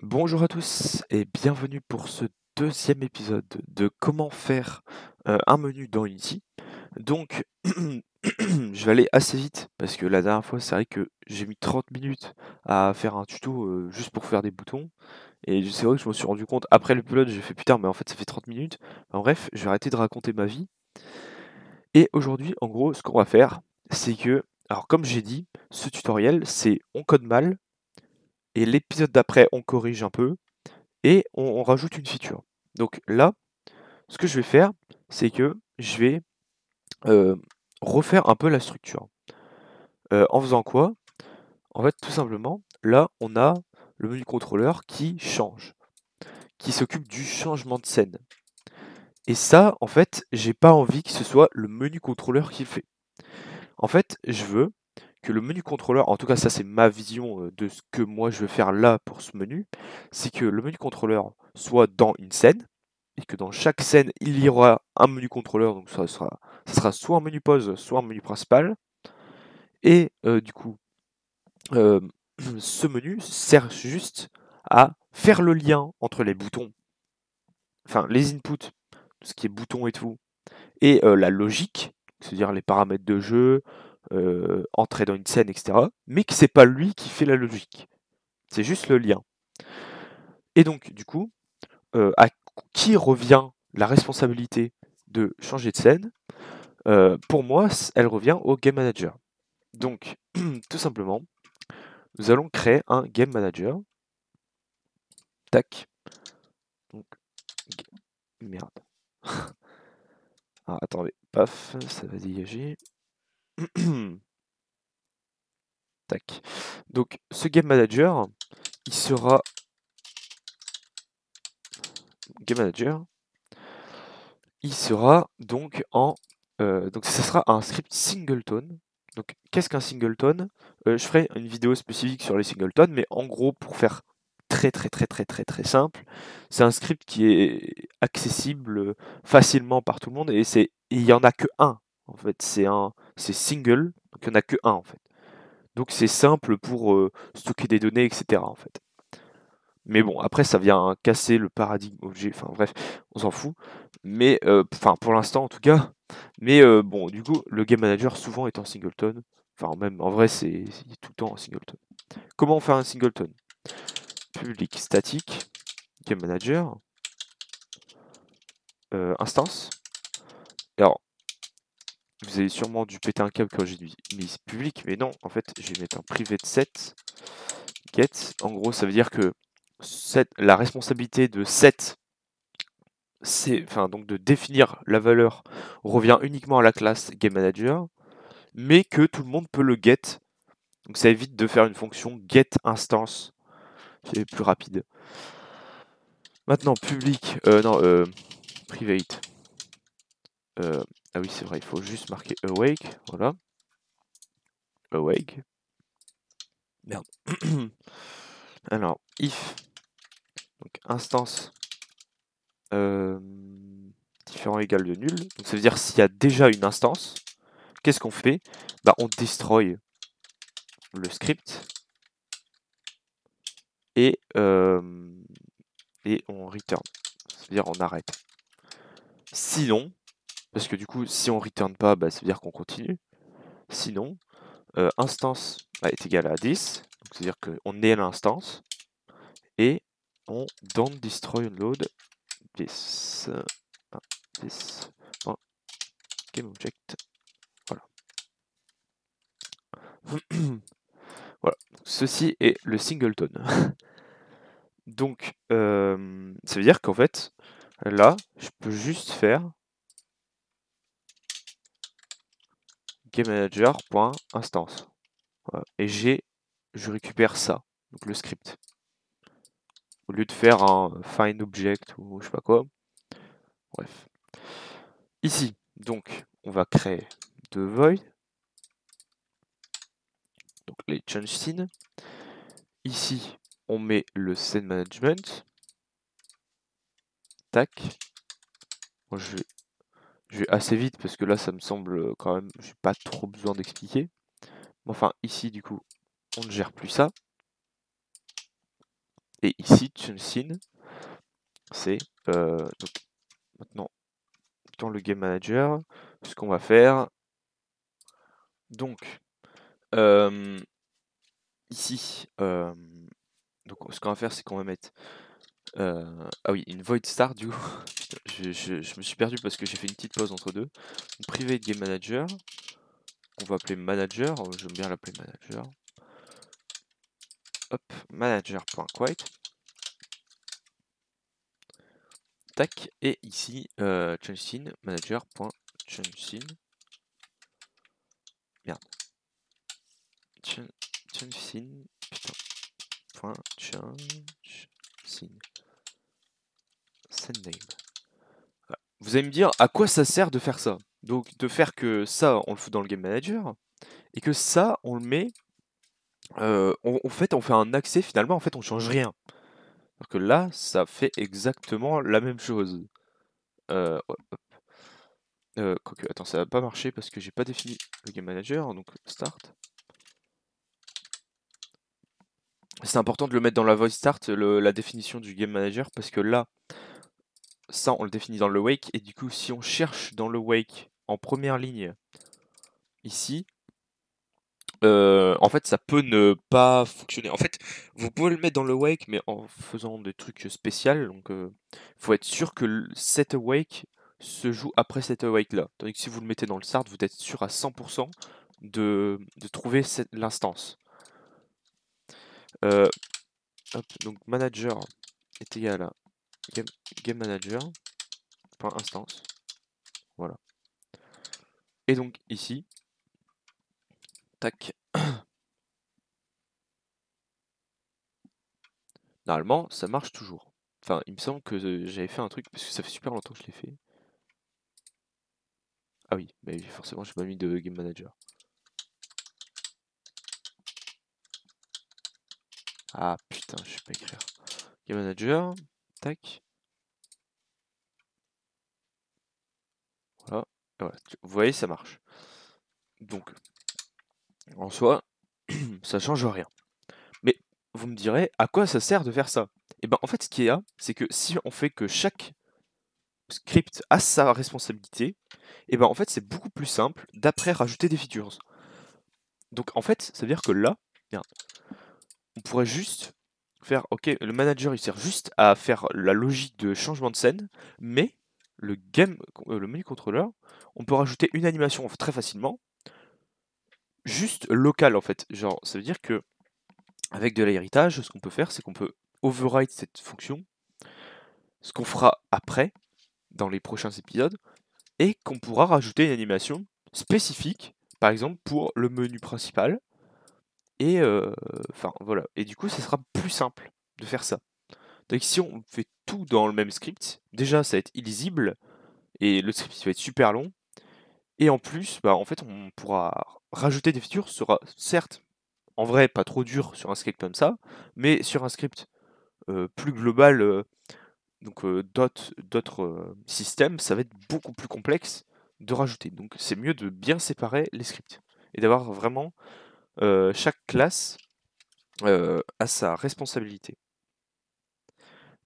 Bonjour à tous et bienvenue pour ce deuxième épisode de comment faire un menu dans Unity. Donc, je vais aller assez vite parce que la dernière fois, c'est vrai que j'ai mis 30 minutes à faire un tuto juste pour faire des boutons. Et c'est vrai que je me suis rendu compte après le pilote, j'ai fait putain, mais en fait, ça fait 30 minutes. Enfin, bref, je vais arrêter de raconter ma vie. Et aujourd'hui, en gros, ce qu'on va faire, c'est que, alors comme j'ai dit, ce tutoriel, c'est on code mal et l'épisode d'après, on corrige un peu et on rajoute une feature. Donc là, ce que je vais faire, c'est que je vais euh, refaire un peu la structure. En faisant quoi? En fait, tout simplement, là, on a le menu contrôleur qui change, qui s'occupe du changement de scène. Et ça, en fait, j'ai pas envie que ce soit le menu contrôleur qui le fait. En fait, je veux que le menu contrôleur, en tout cas ça c'est ma vision de ce que moi je veux faire là pour ce menu, c'est que le menu contrôleur soit dans une scène, et que dans chaque scène il y aura un menu contrôleur, donc ça sera soit un menu pause, soit un menu principal, et du coup, euh, ce menu sert juste à faire le lien entre les boutons, enfin les inputs, tout ce qui est boutons et tout, et la logique, c'est-à-dire les paramètres de jeu, entrer dans une scène, etc. Mais que c'est pas lui qui fait la logique. C'est juste le lien. Et donc, du coup, à qui revient la responsabilité de changer de scène? Pour moi, elle revient au Game Manager. Donc, tout simplement, nous allons créer un Game Manager. Tac. Donc, merde. Ah, attendez, paf, ça va dégager. Tac. Donc, ce Game Manager, il sera Game Manager, il sera donc en donc ça sera un script singleton. Donc qu'est-ce qu'un singleton? Je ferai une vidéo spécifique sur les singletons, mais en gros pour faire très très très très très très simple, c'est un script qui est accessible facilement par tout le monde et il y en a que un en fait, c'est single, donc il y en a que un en fait. Donc c'est simple pour stocker des données, etc. en fait. Mais bon, après, ça vient casser le paradigme objet. Enfin bref, on s'en fout. Mais enfin pour l'instant en tout cas. Mais bon, du coup, le game manager souvent est en singleton. Enfin même en vrai, c'est tout le temps en singleton. Comment on fait un singleton? Public statique, game manager, instance. Alors, vous avez sûrement dû péter un câble quand j'ai mis public, mais non, en fait, je vais mettre un private set get. En gros, ça veut dire que la responsabilité de set, enfin donc de définir la valeur, revient uniquement à la classe GameManager, mais que tout le monde peut le get. Donc ça évite de faire une fonction getInstance, c'est plus rapide. Maintenant public, non, private. Ah oui c'est vrai, il faut juste marquer awake, voilà. Awake. Merde. Alors if, donc instance différent égal de nul. Donc ça veut dire s'il y a déjà une instance, qu'est-ce qu'on fait? Bah on destroy le script et, et on return. C'est-à-dire on arrête. Sinon, parce que du coup, si on return pas, bah, ça veut dire qu'on continue. Sinon, instance est égal à 10. C'est-à-dire qu'on est à l'instance. Et on don't destroy unload this, 10 GameObject. Voilà. Voilà. Ceci est le singleton. Donc, ça veut dire qu'en fait, là, je peux juste faire GameManager.instance. Voilà. Et je récupère ça, donc le script. Au lieu de faire un find object ou je sais pas quoi. Bref. Ici, donc, on va créer deux void. Donc les change scene. Ici, on met le scene management. Tac. Moi, je vais assez vite parce que là, ça me semble quand même, j'ai pas trop besoin d'expliquer. Enfin, ici, du coup, on ne gère plus ça. Et ici, Chunsin, c'est donc maintenant dans le game manager, ce qu'on va faire. Donc ici, donc ce qu'on va faire, c'est qu'on va mettre ah oui, une void start du coup. Putain, je me suis perdu parce que j'ai fait une petite pause entre deux. Donc, private game manager, on va appeler manager, j'aime bien l'appeler manager. Hop, manager.quite. Tac, et ici, Chunsin, manager.chunsin. Merde. Chunsin, putain. Point Chunsin. Sendname. Voilà. Vous allez me dire à quoi ça sert de faire ça. Donc de faire que ça, on le fout dans le game manager, et que ça, on le met. En fait, on fait un accès finalement, en fait, on change rien. Alors que là, ça fait exactement la même chose. Ouais, hop. Quoique, attends, ça va pas marcher parce que j'ai pas défini le game manager, donc start. C'est important de le mettre dans la void start, la définition du game manager, parce que là, ça, on le définit dans le wake, et du coup, si on cherche dans le wake en première ligne, ici, en fait, ça peut ne pas fonctionner. En fait, vous pouvez le mettre dans le wake, mais en faisant des trucs spéciaux. Donc, faut être sûr que cet awake se joue après cet awake là. Tandis que si vous le mettez dans le start, vous êtes sûr à 100% de trouver l'instance. Hop, donc manager est égal à game manager.instance. Voilà. Et donc ici, tac. Normalement, ça marche toujours. Enfin, il me semble que j'avais fait un truc, parce que ça fait super longtemps que je l'ai fait. Ah oui, mais forcément, j'ai pas mis de game manager. Ah putain, je sais pas écrire. Game manager, tac. Voilà. Voilà. Vous voyez, ça marche. Donc, en soi, ça change rien. Mais vous me direz, à quoi ça sert de faire ça? Et ben, en fait, ce qu'il y a, c'est que si on fait que chaque script a sa responsabilité, et ben en fait, c'est beaucoup plus simple d'après rajouter des features. Donc, en fait, ça veut dire que là, on pourrait juste faire, ok, le manager il sert juste à faire la logique de changement de scène, mais le menu contrôleur, on peut rajouter une animation très facilement, juste locale en fait. Genre, ça veut dire que avec de l'héritage, ce qu'on peut faire, c'est qu'on peut override cette fonction, ce qu'on fera après, dans les prochains épisodes, et qu'on pourra rajouter une animation spécifique, par exemple pour le menu principal, et enfin voilà. Et du coup, ça sera plus simple de faire ça. Donc si on fait tout dans le même script, déjà ça va être illisible et le script va être super long. Et en plus, bah, en fait, on pourra rajouter des features, ce sera certes en vrai pas trop dur sur un script comme ça, mais sur un script plus global, donc d'autres systèmes, ça va être beaucoup plus complexe de rajouter. Donc c'est mieux de bien séparer les scripts et d'avoir vraiment chaque classe a sa responsabilité.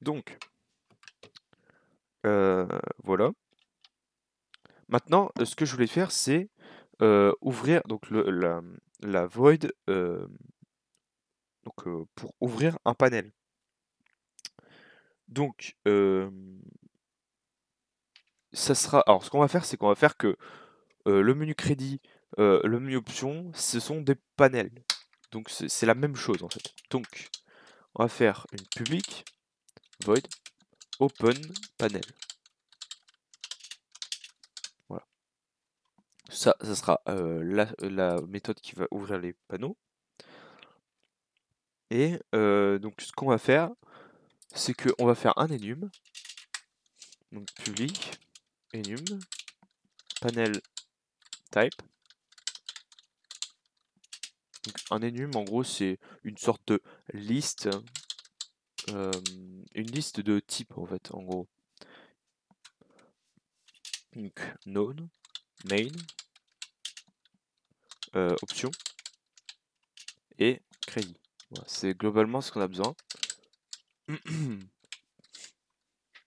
Donc voilà. Maintenant, ce que je voulais faire, c'est ouvrir donc la void donc, pour ouvrir un panel. Donc, ça sera. Alors, ce qu'on va faire, c'est qu'on va faire que le menu crédit, le menu option, ce sont des panels. Donc, c'est la même chose en fait. Donc, on va faire une public void open panel. Voilà. Ça sera la méthode qui va ouvrir les panneaux. Et donc ce qu'on va faire, c'est qu'on va faire un enum. Donc public, enum, panel type. Donc un enum, en gros, c'est une sorte de liste, une liste de types en fait, en gros. Donc known, main, option et crédit. Voilà, c'est globalement ce qu'on a besoin.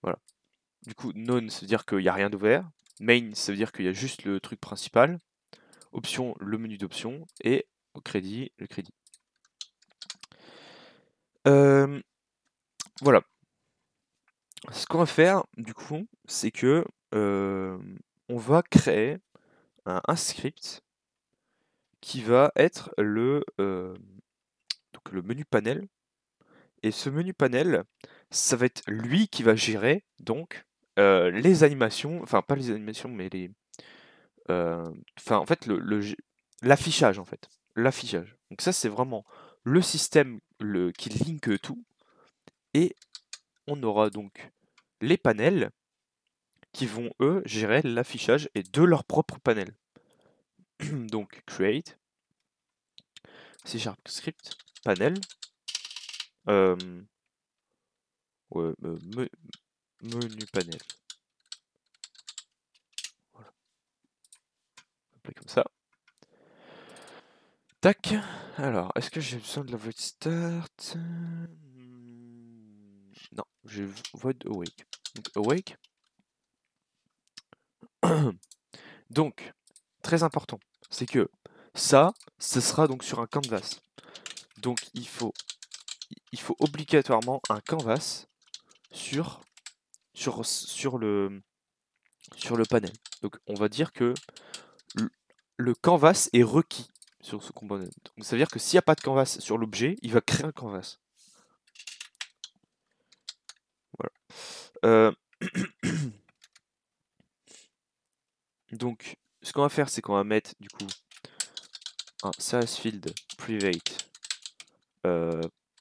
Voilà. Du coup, none, ça veut dire qu'il n'y a rien d'ouvert. Main, ça veut dire qu'il y a juste le truc principal. Option, le menu d'options. Et au crédit, le crédit. Voilà. Ce qu'on va faire, du coup, c'est que on va créer un script qui va être donc le menu panel. Et ce menu panel, ça va être lui qui va gérer donc les animations, enfin pas les animations, mais les, enfin en fait l'affichage en fait, l'affichage. Donc ça c'est vraiment le système qui link tout, et on aura donc les panels qui vont eux gérer l'affichage et de leur propre panel. Donc create C# script panel ouais, menu panel. Voilà. Appeler comme ça. Tac. Alors, est-ce que j'ai besoin de la void start? Non, j'ai void awake. Donc awake. Donc, très important, c'est que ça, ce sera donc sur un canvas. Donc il faut obligatoirement un canvas sur le panel. Donc on va dire que le canvas est requis sur ce component. Donc ça veut dire que s'il n'y a pas de canvas sur l'objet, il va créer un canvas. Voilà. Donc ce qu'on va faire, c'est qu'on va mettre du coup un field private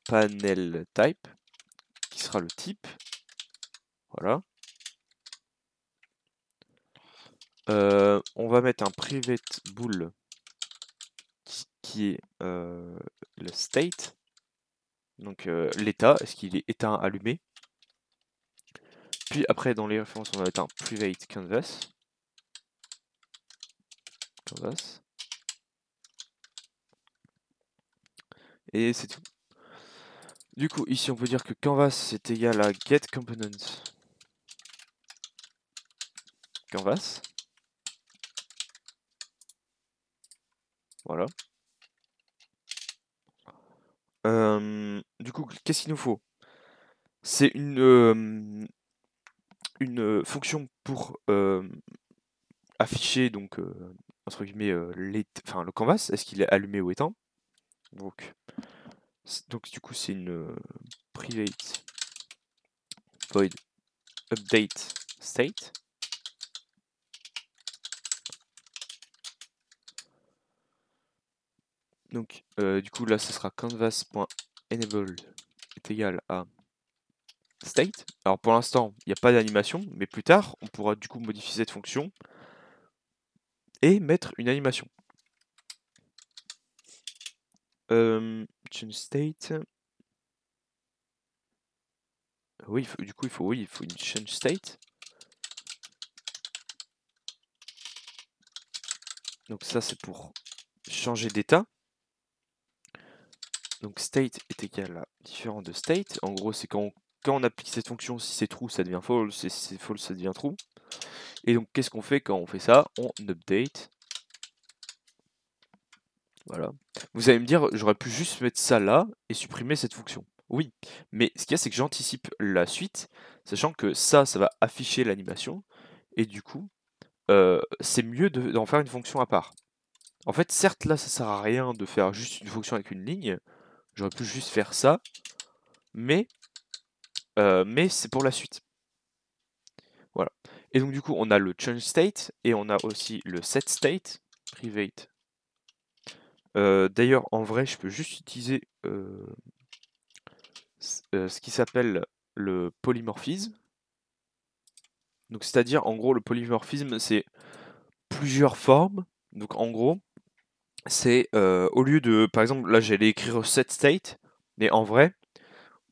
panel type qui sera le type. Voilà. On va mettre un private bool qui est le state, donc l'état, est-ce qu'il est éteint, allumé. Puis après dans les références on va mettre un private canvas. Et c'est tout. Du coup ici on peut dire que canvas c'est égal à getComponent canvas. Voilà. Du coup qu'est-ce qu'il nous faut? C'est une fonction pour afficher donc entre guillemets le canvas, est-ce qu'il est allumé ou éteint. Donc du coup c'est une private void update state. Donc du coup là ce sera canvas.enabled est égal à state. Alors pour l'instant il n'y a pas d'animation, mais plus tard on pourra du coup modifier cette fonction et mettre une animation. Change state. Oui, il faut une change state. Donc ça c'est pour changer d'état. Donc state est égal à différent de state. En gros c'est quand on applique cette fonction, si c'est true ça devient false, et si c'est false ça devient true. Et donc qu'est-ce qu'on fait quand on fait ça? On update. Voilà. Vous allez me dire, j'aurais pu juste mettre ça là et supprimer cette fonction. Oui, mais ce qu'il y a, c'est que j'anticipe la suite, sachant que ça va afficher l'animation, et du coup, c'est mieux d'en faire une fonction à part. En fait, certes, là, ça sert à rien de faire juste une fonction avec une ligne, j'aurais pu juste faire ça, mais c'est pour la suite. Voilà. Et donc, du coup, on a le change state, et on a aussi le set state, private. D'ailleurs, en vrai, je peux juste utiliser ce qui s'appelle le polymorphisme. Donc c'est-à-dire en gros le polymorphisme c'est plusieurs formes. Donc en gros c'est au lieu de par exemple là j'allais écrire set state, mais en vrai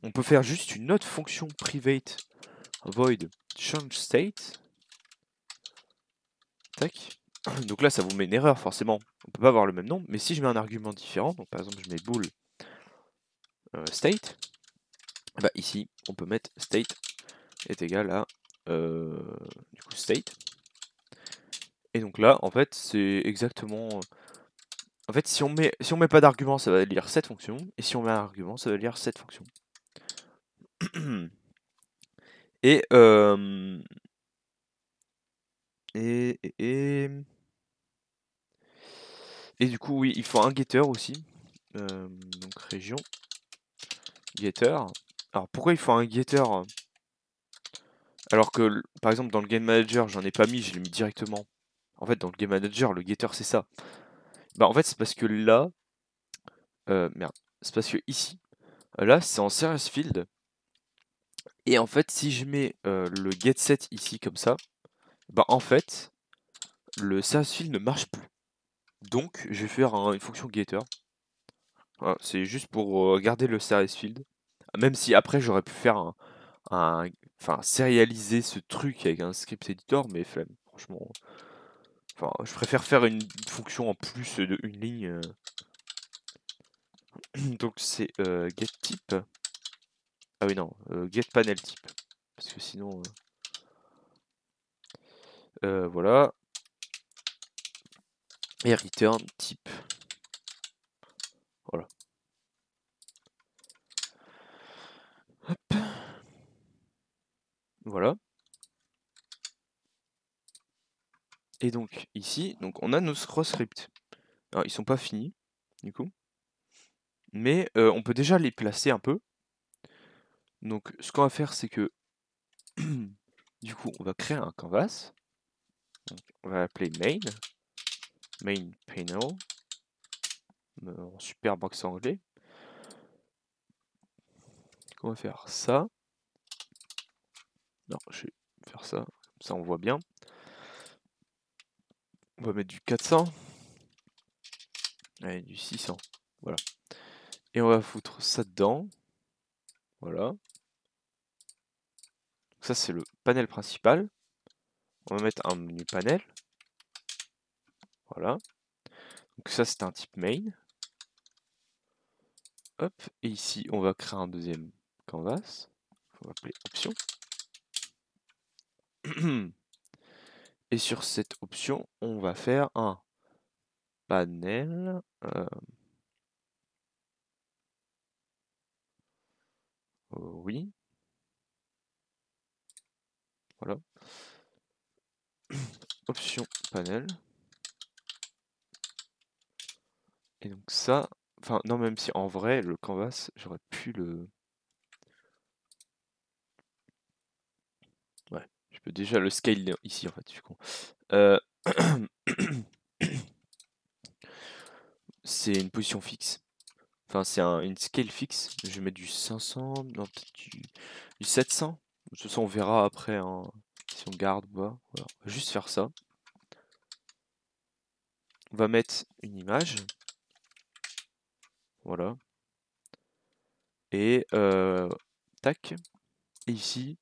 on peut faire juste une autre fonction private void change state. Tac. Donc là ça vous met une erreur forcément. On peut pas avoir le même nom, mais si je mets un argument différent, donc par exemple je mets bool state, Bah ici, on peut mettre state est égal à du coup state. Et donc là, en fait, c'est exactement. En fait, si on met pas d'argument, ça va lire cette fonction, et si on met un argument, ça va lire cette fonction. Et et, et, et et du coup, oui, il faut un getter aussi. Donc région getter. Alors pourquoi il faut un getter alors que par exemple dans le game manager, j'en ai pas mis, je l'ai mis directement. En fait, dans le game manager, le getter c'est ça. Bah en fait, c'est parce que là, merde, c'est parce que ici, là, c'est en service field. Et en fait, si je mets le getSet ici comme ça, bah en fait, le service field ne marche plus. Donc, je vais faire une fonction getter. Voilà, c'est juste pour garder le service field. Même si après, j'aurais pu faire enfin, sérialiser ce truc avec un script editor, mais flemme, franchement. Enfin, je préfère faire une fonction en plus de une ligne. Donc, c'est getType. Ah oui, non, getPanelType. Parce que sinon, voilà. Et return type. Voilà. Hop. Voilà. Et donc ici, donc on a nos scroll scripts. Alors ils sont pas finis, du coup. Mais on peut déjà les placer un peu. Donc ce qu'on va faire, c'est que du coup, on va créer un canvas. Donc, on va l'appeler main panel, en superbe accent anglais. On va faire ça. Non, je vais faire ça, comme ça on voit bien. On va mettre du 400. Allez, du 600. Voilà. Et on va foutre ça dedans. Voilà. Donc ça, c'est le panel principal. On va mettre un menu panel. Voilà. Donc ça, c'est un type main. Hop. Et ici, on va créer un deuxième canvas. On va appeler option. Et sur cette option, on va faire un panel. Oui. Voilà. Option panel. Et donc ça, enfin non, même si en vrai le canvas, j'aurais pu le. Ouais, je peux déjà le scale ici en fait, je suis con. C'est une position fixe. Enfin, c'est une scale fixe. Je vais mettre du 500, non, peut-être du 700. De toute façon, on verra après hein, si on garde ou pas. Voilà. On va juste faire ça. On va mettre une image. Voilà. Et tac. Et ici,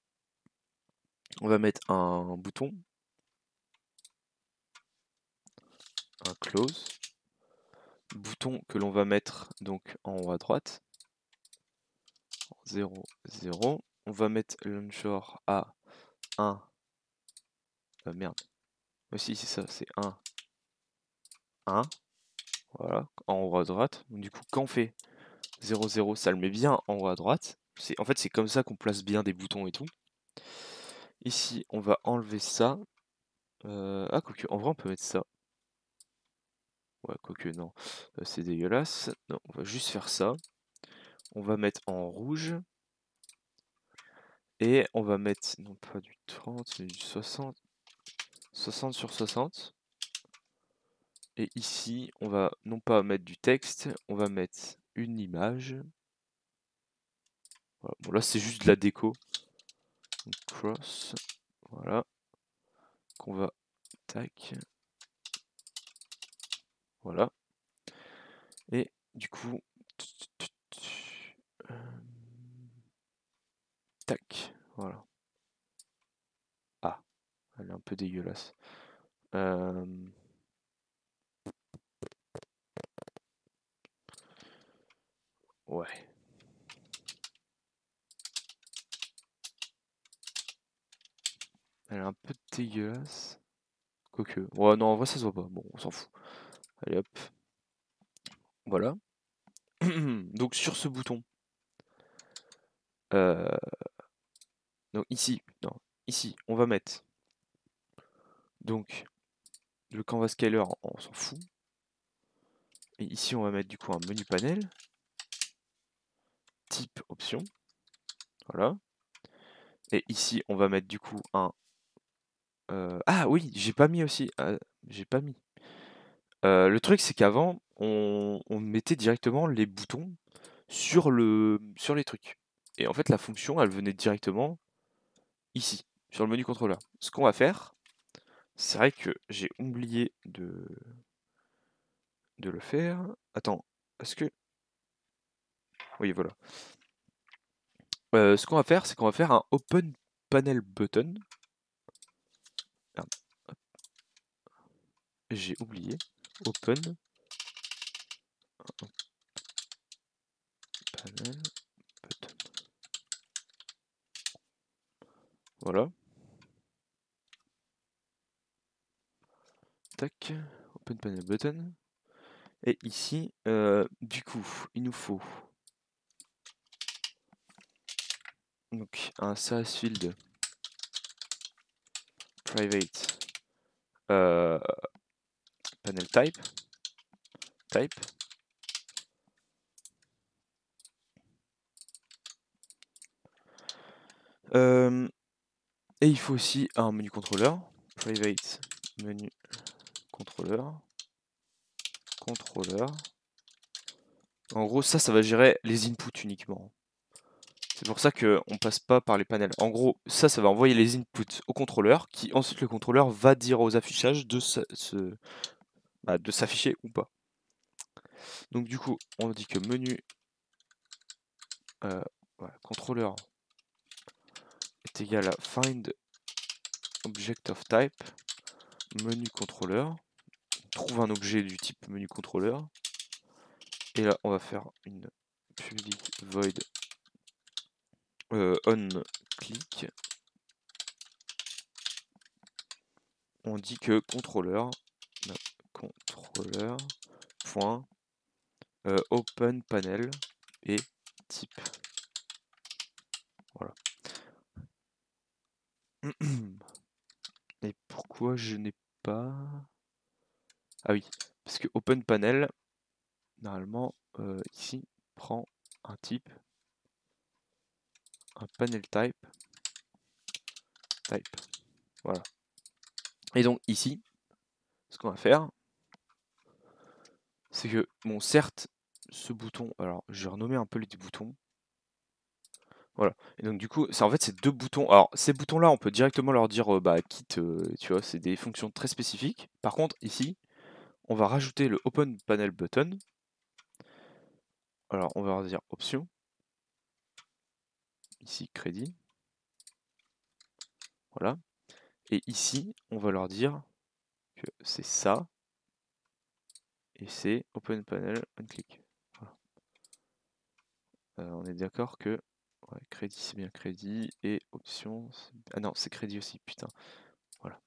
on va mettre un bouton. Un close. Bouton que l'on va mettre donc en haut à droite. 0, 0. On va mettre launcher à 1. Merde. Aussi, c'est ça, c'est 1, 1. Voilà, en haut à droite. Donc, du coup, quand on fait 0, 0, ça le met bien en haut à droite. En fait, c'est comme ça qu'on place bien des boutons et tout. Ici, on va enlever ça. Ah, quoique, en vrai, on peut mettre ça. Ouais, quoique, non. C'est dégueulasse. Non, on va juste faire ça. On va mettre en rouge. Et on va mettre, non pas du 30, mais du 60. 60 sur 60. Et ici, on va non pas mettre du texte, on va mettre une image. Voilà. Bon, là, c'est juste de la déco. Donc, cross. Voilà. Qu'on va. Tac. Voilà. Et du coup. euh, Tac. Voilà. Ah. Elle est un peu dégueulasse. Ouais. Elle est un peu dégueulasse. Quoique. Ouais, non, en vrai, ça se voit pas. Bon, on s'en fout. Allez hop. Voilà. Donc, sur ce bouton. euh, donc, ici. Non, ici, on va mettre. Donc, le canvas scaler, on s'en fout. Et ici, on va mettre du coup un menu panel. Type option. Voilà. Et ici, on va mettre du coup un. Ah oui, j'ai pas mis aussi. J'ai pas mis. Le truc, c'est qu'avant, on mettait directement les boutons sur les trucs. Et en fait, la fonction, elle venait directement ici, sur le menu contrôleur. Ce qu'on va faire, c'est vrai que j'ai oublié de le faire. Attends, est-ce que. Oui, voilà. Ce qu'on va faire, c'est qu'on va faire un Open Panel Button. Merde, j'ai oublié. Open Panel Button. Voilà. Tac. Open Panel Button. Et ici, du coup, il nous faut donc un service field private panel type. Et il faut aussi un menu contrôleur, private menu contrôleur. En gros, ça va gérer les inputs uniquement. C'est pour ça qu'on passe pas par les panels. En gros, ça va envoyer les inputs au contrôleur, qui ensuite le contrôleur va dire aux affichages de s'afficher ou pas. Donc du coup, on dit que menu contrôleur est égal à find object of type menu contrôleur. On trouve un objet du type menu contrôleur. Et là, on va faire une public void on click. On dit que contrôleur point open panel et type. Voilà. Et pourquoi je n'ai pas. Ah oui, parce que open panel, normalement, ici, prend un type, un panel type. Voilà. Et donc ici, ce qu'on va faire, c'est que, bon, certes, ce bouton, alors je vais renommer un peu les deux boutons. Voilà. Et donc du coup, en fait, c'est deux boutons. Alors, ces boutons-là, on peut directement leur dire quitte, tu vois, c'est des fonctions très spécifiques. Par contre, ici, on va rajouter le Open Panel Button. Alors, on va leur dire option. Ici, crédit. Voilà. Et ici, on va leur dire que c'est ça. Et c'est Open Panel on click. Voilà. On est d'accord que crédit, c'est bien crédit. Et option. Ah non, c'est crédit aussi, putain. Voilà.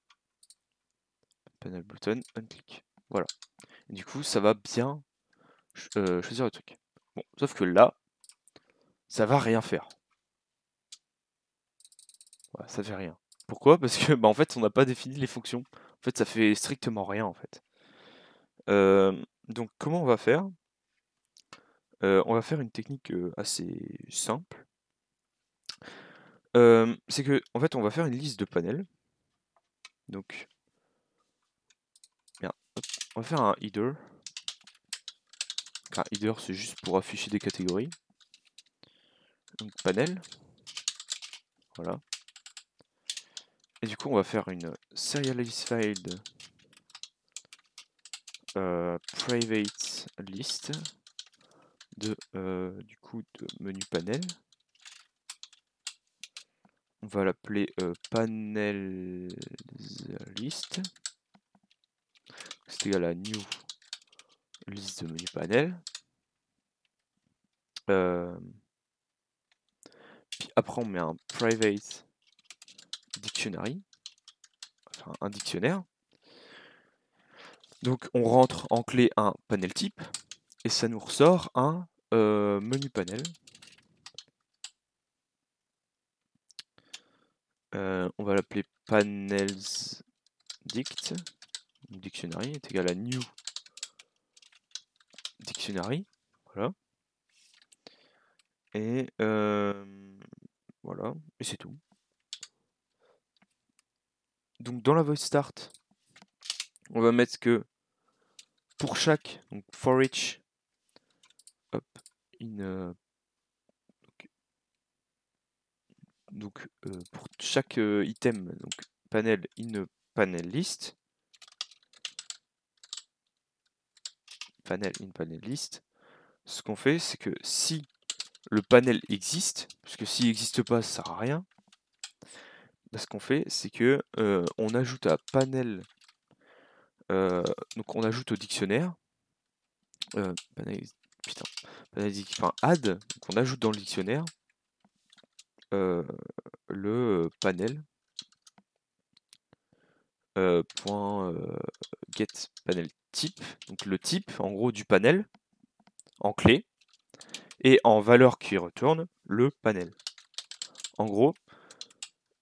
Panel Button on click. Voilà. Et du coup, ça va bien choisir le truc. Bon, sauf que là, ça va rien faire. Voilà, ça fait rien. Pourquoi? Parce que en fait, on n'a pas défini les fonctions. En fait, ça fait strictement rien en fait. Donc comment on va faire? On va faire une technique assez simple. C'est que en fait, on va faire une liste de panels. Donc, bien, on va faire un header. Un header, c'est juste pour afficher des catégories. Donc panel. Voilà. Et du coup, on va faire une serialized private list de du coup de menu panel. On va l'appeler panel list. C'est égal à new liste de menu panel. Puis après on met un private dictionary. un dictionnaire. Donc on rentre en clé un panel type et ça nous ressort un menu panel. On va l'appeler panels dict. Dictionary est égal à new dictionary. Voilà. Et voilà, et c'est tout. Donc dans la void start, on va mettre que pour chaque, donc for each, hop, in, donc pour chaque item, donc panel in panel list, panel in panel list, ce qu'on fait, c'est que si le panel existe, parce que s'il n'existe pas, ça sert à rien, ce qu'on fait, c'est que on ajoute à panel, donc on ajoute au dictionnaire, panel, putain, panel add, donc on ajoute dans le dictionnaire le panel point get panel type, donc le type en gros du panel en clé et en valeur qui retourne le panel. En gros,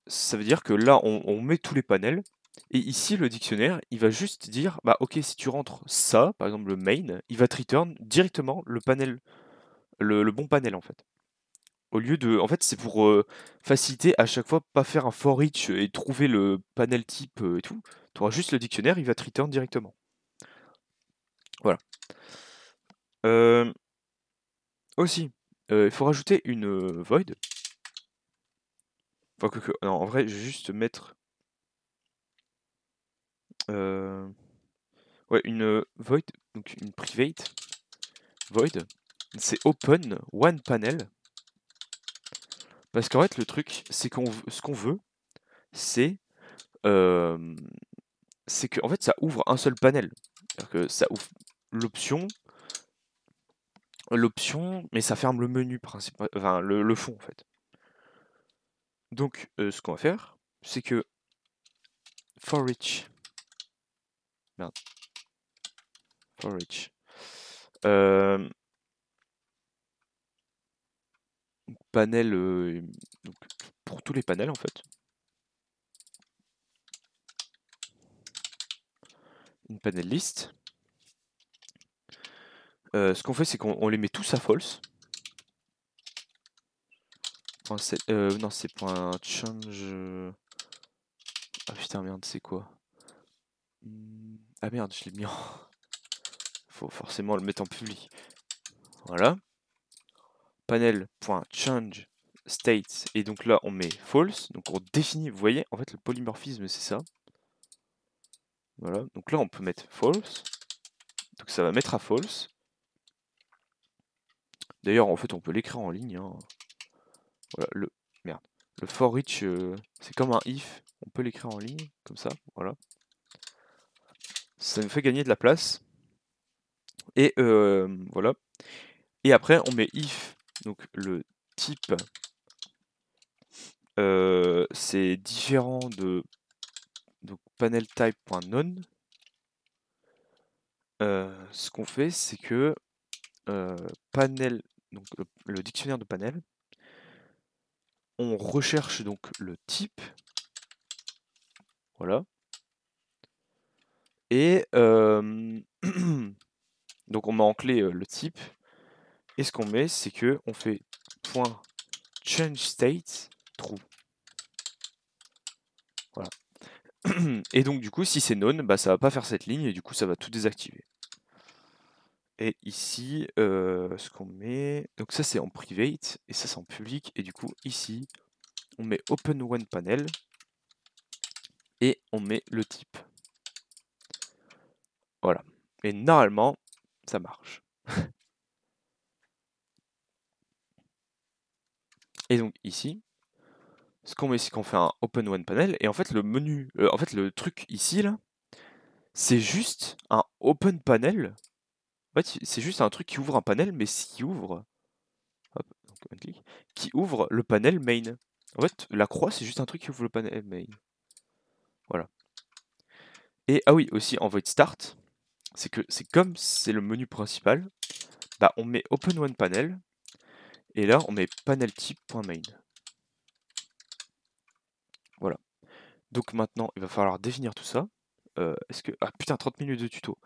ça veut dire que là on met tous les panels et ici le dictionnaire il va juste dire bah ok, si tu rentres ça, par exemple le main, il va te return directement le panel, le bon panel en fait. Au lieu de, en fait, c'est pour faciliter à chaque fois, pas faire un for each et trouver le panel type et tout. Tu auras juste le dictionnaire, il va te return directement. Voilà. Aussi, il faut rajouter une void. Enfin, non, en vrai, je vais juste mettre ouais, une void, donc une private void. C'est open one panel. Parce qu'en fait, le truc, c'est ce qu'on veut, c'est que en fait, ça ouvre un seul panel. C'est-à-dire que ça ouvre l'option, mais ça ferme le menu principal, enfin le fond en fait. Donc, ce qu'on va faire, c'est que for each, merde, for each, panel, donc pour tous les panels en fait. Une panel list. Ce qu'on fait, c'est qu'on les met tous à false. Non, c'est point change. Ah putain, merde, c'est quoi? Ah merde, je l'ai mis en. Faut forcément le mettre en public. Voilà. Panel.change state. Et donc là, on met false. Donc on définit, vous voyez, en fait, le polymorphisme, c'est ça. Voilà. Donc là, on peut mettre false. Donc ça va mettre à false. D'ailleurs, en fait, on peut l'écrire en ligne. Hein. Voilà, merde. Le for each, c'est comme un if. On peut l'écrire en ligne, comme ça. Voilà. Ça nous fait gagner de la place. Et voilà. Et après, on met if. Donc le type, c'est différent de donc panel type.none. Ce qu'on fait, c'est que panel, donc le dictionnaire de panel, on recherche donc le type. Voilà. Et donc on met en clé le type. Et ce qu'on met, c'est que on fait point change state true. Voilà. Et donc du coup, si c'est none, bah ça va pas faire cette ligne et du coup ça va tout désactiver. Et ici, ce qu'on met, donc ça c'est en private et ça c'est en public. Et du coup ici, on met open one panel et on met le type. Voilà. Et normalement, ça marche. Et donc ici, ce qu'on met, c'est qu'on fait un open one panel. Et en fait, le menu, en fait, le truc ici, là, c'est juste un open panel. En fait, c'est juste un truc qui ouvre un panel, mais qui ouvre, hop, donc on clique, qui ouvre le panel main. En fait, la croix, c'est juste un truc qui ouvre le panel main. Voilà. Et ah oui, aussi en void start, c'est que c'est comme c'est le menu principal, bah on met open one panel, et là on met panel type.main. Voilà. Donc maintenant, il va falloir définir tout ça. Est-ce que... Ah putain, 30 minutes de tuto.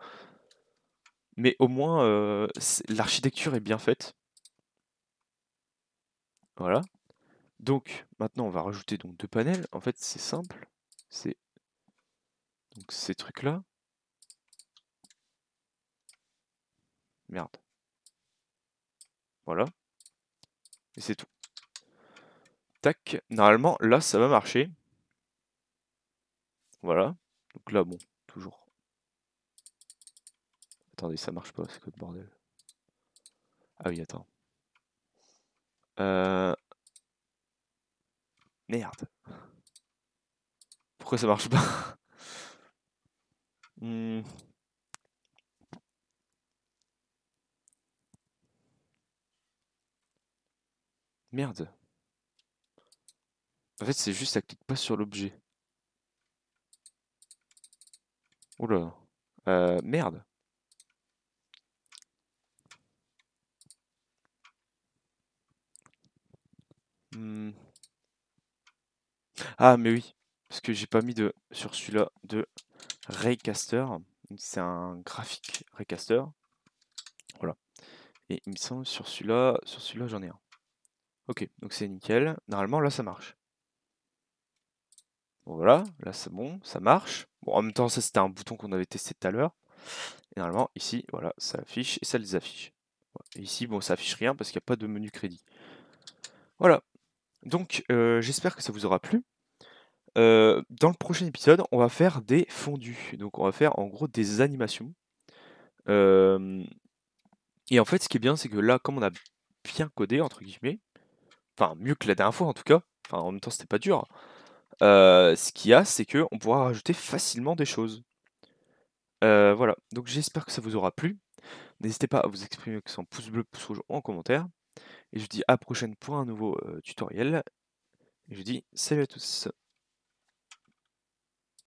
Mais au moins, l'architecture est bien faite. Voilà. Donc maintenant, on va rajouter donc 2 panels. En fait, c'est simple. C'est donc ces trucs-là. Merde. Voilà. Et c'est tout. Tac. Normalement, là, ça va marcher. Voilà. Donc là, bon, toujours. Attendez, ça marche pas, c'est quoi le bordel? Ah oui, attends. Merde. Pourquoi ça marche pas? Hmm, Merde. En fait, c'est juste, ça clique pas sur l'objet. Oula. Merde. Hmm. Ah, mais oui. Parce que j'ai pas mis de sur celui-là de Raycaster. C'est un graphique Raycaster. Voilà. Et il me semble sur celui-là j'en ai un. Ok, donc c'est nickel. Normalement là ça marche. Bon, voilà, là c'est bon, ça marche. Bon, en même temps ça c'était un bouton qu'on avait testé tout à l'heure. Et normalement ici, voilà, ça affiche et ça les affiche. Voilà. Et ici, bon, ça affiche rien parce qu'il n'y a pas de menu crédit. Voilà. Donc j'espère que ça vous aura plu. Dans le prochain épisode, on va faire des fondus. Donc on va faire en gros des animations. Euh, et en fait, ce qui est bien, c'est que là, comme on a bien codé, entre guillemets, enfin mieux que la dernière fois en tout cas, enfin en même temps c'était pas dur, ce qu'il y a, c'est que on pourra rajouter facilement des choses. Voilà, donc j'espère que ça vous aura plu. N'hésitez pas à vous exprimer que c'est en pouce bleu, pouce rouge ou en commentaire. Et je vous dis à la prochaine pour un nouveau tutoriel. Et je vous dis salut à tous.